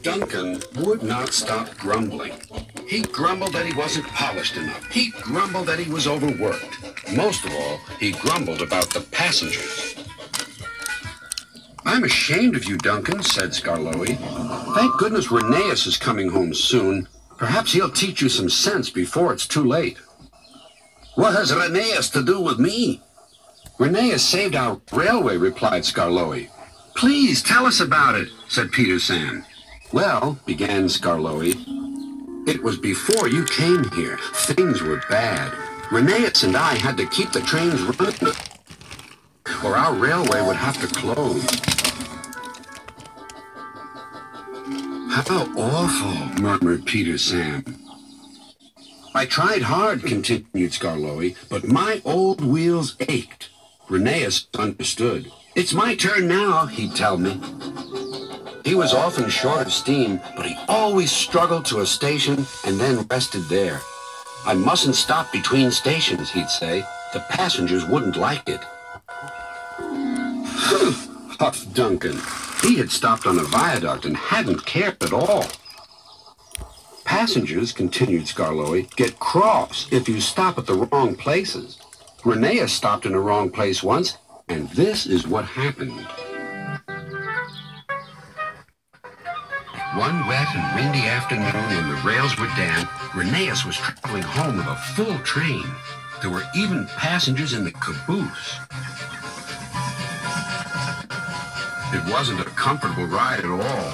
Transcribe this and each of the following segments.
Duncan would not stop grumbling. He grumbled that he wasn't polished enough. He grumbled that he was overworked. Most of all, he grumbled about the passengers. "I'm ashamed of you, Duncan," said Skarloey. "Thank goodness Rheneas is coming home soon. Perhaps he'll teach you some sense before it's too late." "What has Rheneas to do with me?" "Rheneas saved our railway," replied Skarloey. "Please tell us about it," said Peter Sam. "Well," began Skarloey, "it was before you came here. Things were bad. Rheneas and I had to keep the trains running, or our railway would have to close." "How awful," murmured Peter Sam. "I tried hard," continued Skarloey, "but my old wheels ached." Rheneas understood. "It's my turn now," he'd tell me. He was often short of steam, but he always struggled to a station and then rested there. "I mustn't stop between stations," he'd say. "The passengers wouldn't like it." Huffed Duncan. He had stopped on a viaduct and hadn't cared at all. "Passengers," continued Skarloey, "get cross if you stop at the wrong places. Rheneas stopped in the wrong place once, and this is what happened." One wet and windy afternoon when the rails were damp, Rheneas was traveling home with a full train. There were even passengers in the caboose. It wasn't a comfortable ride at all.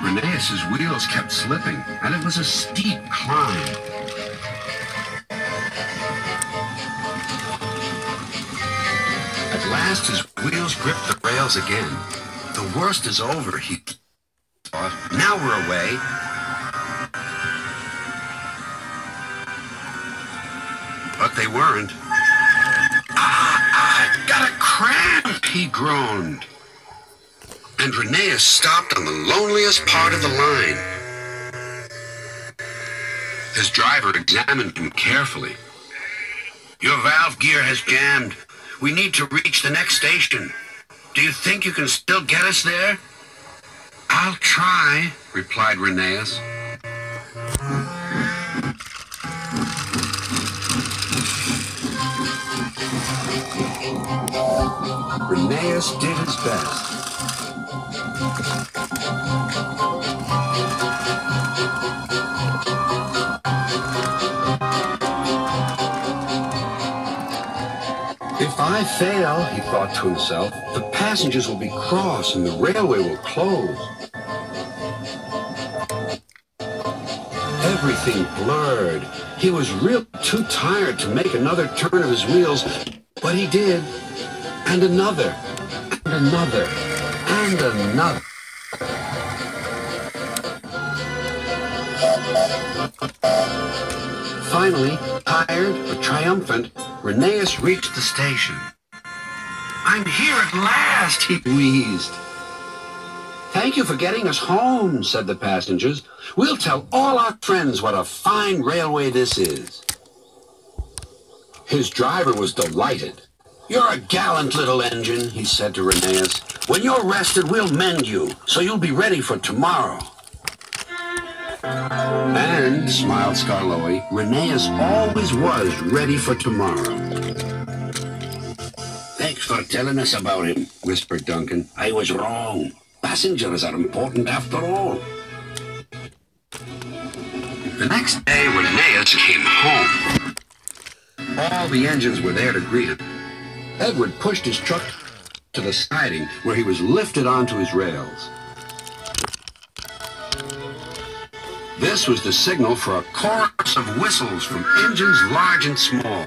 Rheneas's wheels kept slipping, and it was a steep climb. At last his wheels gripped the rails again. "The worst is over," he thought. "Now we're away." But they weren't. "I got a cramp," he groaned. And Rheneas stopped on the loneliest part of the line. His driver examined him carefully. "Your valve gear has jammed. We need to reach the next station. Do you think you can still get us there?" "I'll try," replied Rheneas. Rheneas did his best. "If I fail," he thought to himself, "the passengers will be cross and the railway will close." Everything blurred. He was really too tired to make another turn of his wheels, but he did. And another, and another, and another. Finally, tired but triumphant, Rheneas reached the station. "I'm here at last," he wheezed. "Thank you for getting us home," said the passengers. "We'll tell all our friends what a fine railway this is." His driver was delighted. "You're a gallant little engine," he said to Rheneas. "When you're rested, we'll mend you, so you'll be ready for tomorrow." And, smiled Skarloey, Rheneas always was ready for tomorrow. "Thanks for telling us about him," whispered Duncan. "I was wrong. Passengers are important after all." The next day, Rheneas came home. All the engines were there to greet him. Edward pushed his truck to the siding, where he was lifted onto his rails. This was the signal for a chorus of whistles from engines large and small.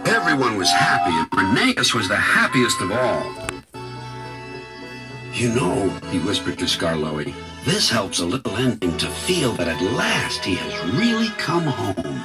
Everyone was happy, and Rheneas was the happiest of all. "You know," he whispered to Skarloey, "this helps a little engine to feel that at last he has really come home."